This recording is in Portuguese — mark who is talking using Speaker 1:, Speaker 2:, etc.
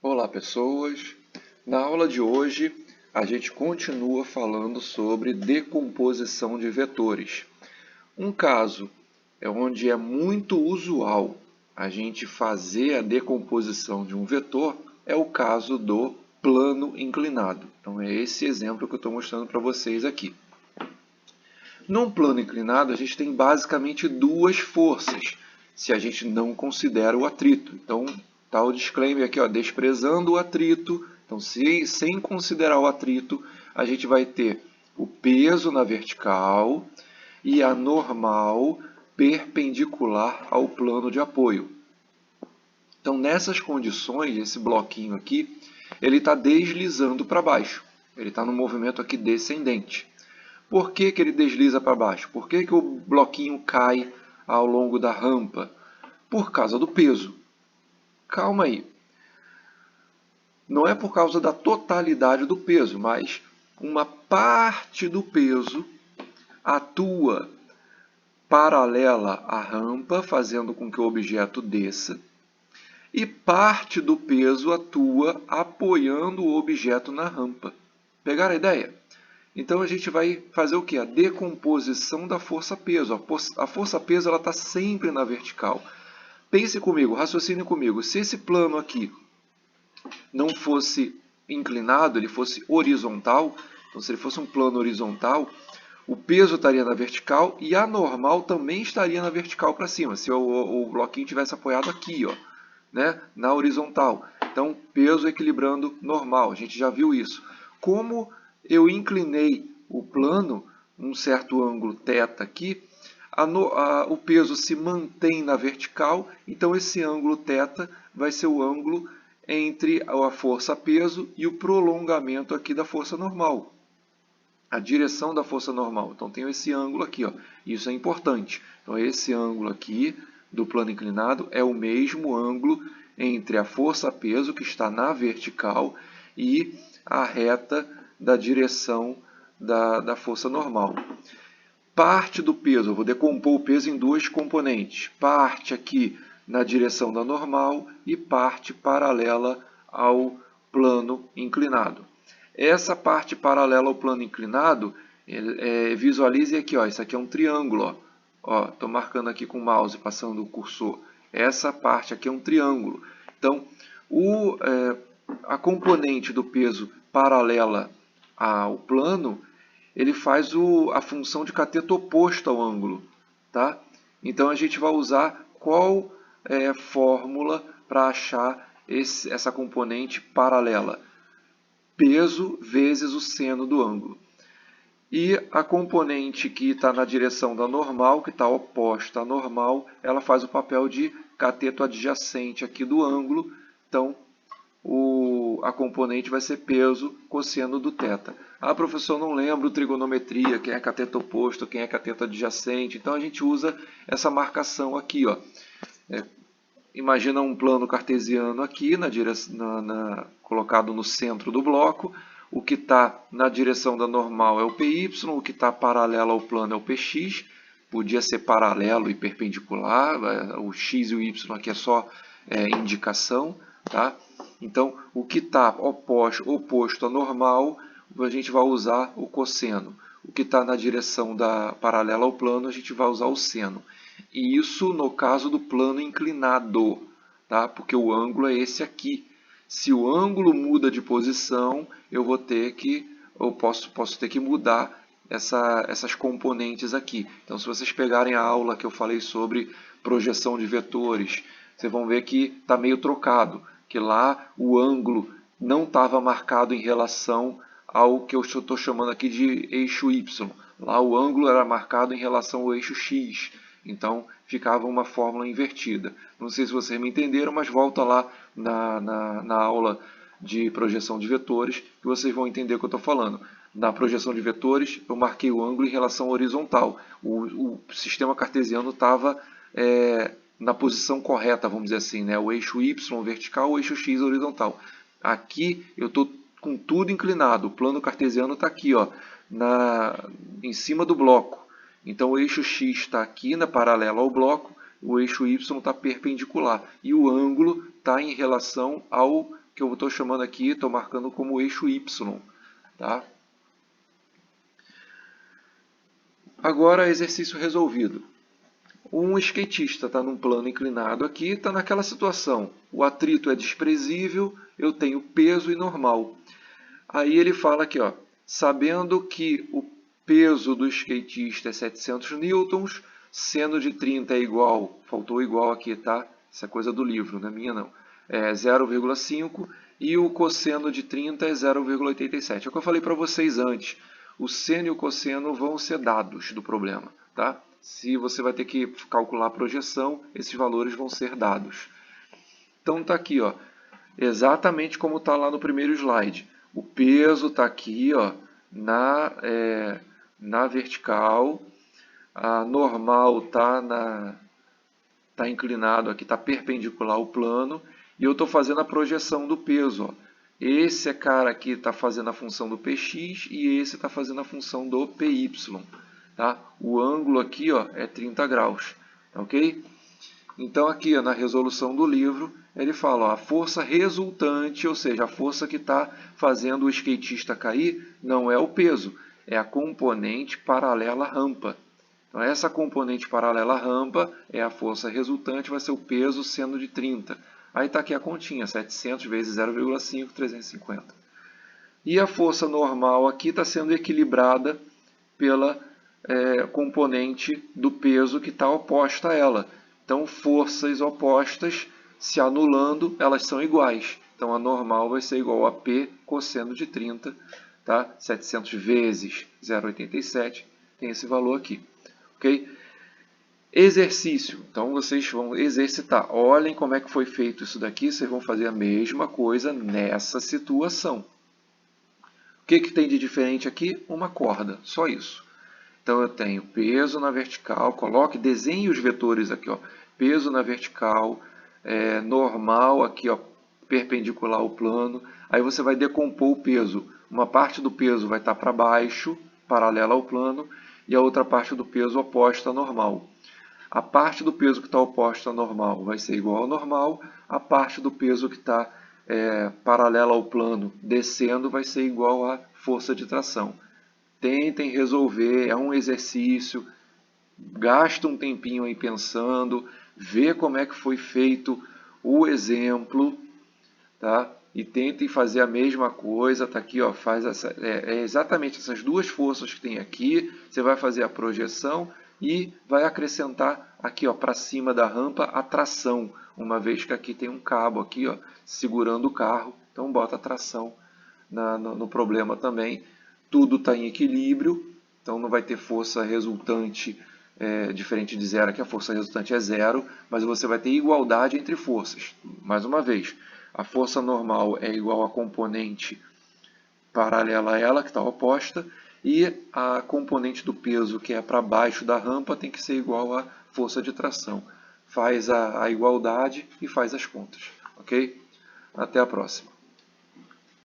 Speaker 1: Olá, pessoas! Na aula de hoje, a gente continua falando sobre decomposição de vetores. Um caso onde é muito usual a gente fazer a decomposição de um vetor é o caso do plano inclinado. Então, é esse exemplo que eu estou mostrando para vocês aqui. Num plano inclinado, a gente tem basicamente duas forças, se a gente não considera o atrito. Então, está o disclaimer aqui, ó, desprezando o atrito. Então, sem considerar o atrito, a gente vai ter o peso na vertical e a normal perpendicular ao plano de apoio. Então, nessas condições, esse bloquinho aqui, ele está deslizando para baixo. Ele está no movimento aqui descendente. Por que ele desliza para baixo? Por que o bloquinho cai ao longo da rampa? Por causa do peso. Calma aí. Não é por causa da totalidade do peso, mas uma parte do peso atua paralela à rampa, fazendo com que o objeto desça, e parte do peso atua apoiando o objeto na rampa. Pegaram a ideia? Então a gente vai fazer o que? A decomposição da força-peso. A força-peso está sempre na vertical. Pense comigo, raciocine comigo. Se esse plano aqui não fosse inclinado, ele fosse horizontal, então se ele fosse um plano horizontal, o peso estaria na vertical e a normal também estaria na vertical para cima, se o bloquinho tivesse apoiado aqui, ó, né, na horizontal. Então, peso equilibrando normal, a gente já viu isso. Como eu inclinei o plano, um certo ângulo θ aqui, o peso se mantém na vertical, então esse ângulo θ vai ser o ângulo entre a força-peso e o prolongamento aqui da força normal. A direção da força normal. Então, tenho esse ângulo aqui, ó. Isso é importante. Então, esse ângulo aqui do plano inclinado é o mesmo ângulo entre a força-peso, que está na vertical, e a reta da direção da força normal. Parte do peso, eu vou decompor o peso em dois componentes. Parte aqui na direção da normal e parte paralela ao plano inclinado. Essa parte paralela ao plano inclinado, visualize aqui, ó, isso aqui é um triângulo. Estou marcando aqui com o mouse, passando o cursor. Essa parte aqui é um triângulo. Então, a componente do peso paralela ao plano, ele faz a função de cateto oposto ao ângulo. Tá? Então, a gente vai usar qual fórmula para achar essa componente paralela? Peso vezes o seno do ângulo. E a componente que está na direção da normal, que está oposta à normal, ela faz o papel de cateto adjacente aqui do ângulo. Então, a componente vai ser peso cosseno do θ. Ah, professor, não lembro trigonometria, quem é cateto oposto, quem é cateto adjacente. Então, a gente usa essa marcação aqui, ó. Imagina um plano cartesiano aqui, colocado no centro do bloco. O que está na direção da normal é o PY, o que está paralelo ao plano é o PX. Podia ser paralelo e perpendicular, o X e o Y aqui é só indicação. Tá? Então, o que está oposto à normal, a gente vai usar o cosseno. O que está na direção paralela ao plano, a gente vai usar o seno. E isso no caso do plano inclinado, tá? Porque o ângulo é esse aqui. Se o ângulo muda de posição, eu posso ter que mudar essas componentes aqui. Então, se vocês pegarem a aula que eu falei sobre projeção de vetores, vocês vão ver que está meio trocado, que lá o ângulo não estava marcado em relação ao que eu estou chamando aqui de eixo Y. Lá o ângulo era marcado em relação ao eixo X. Então, ficava uma fórmula invertida. Não sei se vocês me entenderam, mas volta lá na aula de projeção de vetores que vocês vão entender o que eu estou falando. Na projeção de vetores, eu marquei o ângulo em relação à horizontal. O sistema cartesiano estava na posição correta, vamos dizer assim, né? O eixo Y vertical, o eixo X horizontal. Aqui eu estou com tudo inclinado. O plano cartesiano está aqui, ó, em cima do bloco. Então o eixo X está aqui, paralelo ao bloco, o eixo Y está perpendicular. E o ângulo está em relação ao que eu estou chamando aqui, estou marcando como eixo Y. Tá? Agora, exercício resolvido. Um skatista está num plano inclinado aqui, está naquela situação. O atrito é desprezível, eu tenho peso e normal. Aí ele fala aqui, ó, sabendo que o peso do skatista é 700 newtons, seno de 30 é igual, faltou igual aqui, tá? Isso é coisa do livro, não é minha não. É 0,5 e o cosseno de 30 é 0,87. É o que eu falei para vocês antes. O seno e o cosseno vão ser dados do problema, tá? Se você vai ter que calcular a projeção, esses valores vão ser dados. Então está aqui, ó, exatamente como está lá no primeiro slide. O peso está aqui, ó, na vertical, a normal está inclinado aqui, está perpendicular ao plano, e eu estou fazendo a projeção do peso. Ó. Esse cara aqui está fazendo a função do Px e esse está fazendo a função do Py. Tá? O ângulo aqui, ó, é 30 graus. Ok? Então aqui, ó, na resolução do livro, ele fala, ó, a força resultante, ou seja, a força que está fazendo o skatista cair, não é o peso, é a componente paralela à rampa. Então essa componente paralela à rampa é a força resultante, vai ser o peso sendo de 30. Aí está aqui a continha, 700 vezes 0,5, 350. E a força normal aqui está sendo equilibrada pela componente do peso que está oposta a ela. Então, forças opostas se anulando, elas são iguais. Então, a normal vai ser igual a P cosseno de 30, tá? 700 vezes 0,87, tem esse valor aqui. Ok? Exercício. Então, vocês vão exercitar. Olhem como é que foi feito isso daqui, vocês vão fazer a mesma coisa nessa situação. O que tem de diferente aqui? Uma corda, só isso. Então, eu tenho peso na vertical, desenhe os vetores aqui, ó. Peso na vertical, normal aqui, ó, perpendicular ao plano. Aí você vai decompor o peso. Uma parte do peso vai estar para baixo, paralela ao plano, e a outra parte do peso oposta à normal. A parte do peso que está oposta à normal vai ser igual ao normal, a parte do peso que está paralela ao plano descendo vai ser igual à força de tração. Tentem resolver, é um exercício, gasta um tempinho aí pensando, vê como é que foi feito o exemplo, tá? E tentem fazer a mesma coisa, tá aqui, ó, faz exatamente essas duas forças que tem aqui, você vai fazer a projeção e vai acrescentar aqui, ó, para cima da rampa a tração, uma vez que aqui tem um cabo aqui, ó, segurando o carro, então bota a tração no problema também. Tudo está em equilíbrio, então não vai ter força resultante diferente de zero, aqui a força resultante é zero, mas você vai ter igualdade entre forças. Mais uma vez, a força normal é igual à componente paralela a ela, que está oposta, e a componente do peso, que é para baixo da rampa, tem que ser igual à força de tração. Faz a igualdade e faz as contas. Ok? Até a próxima.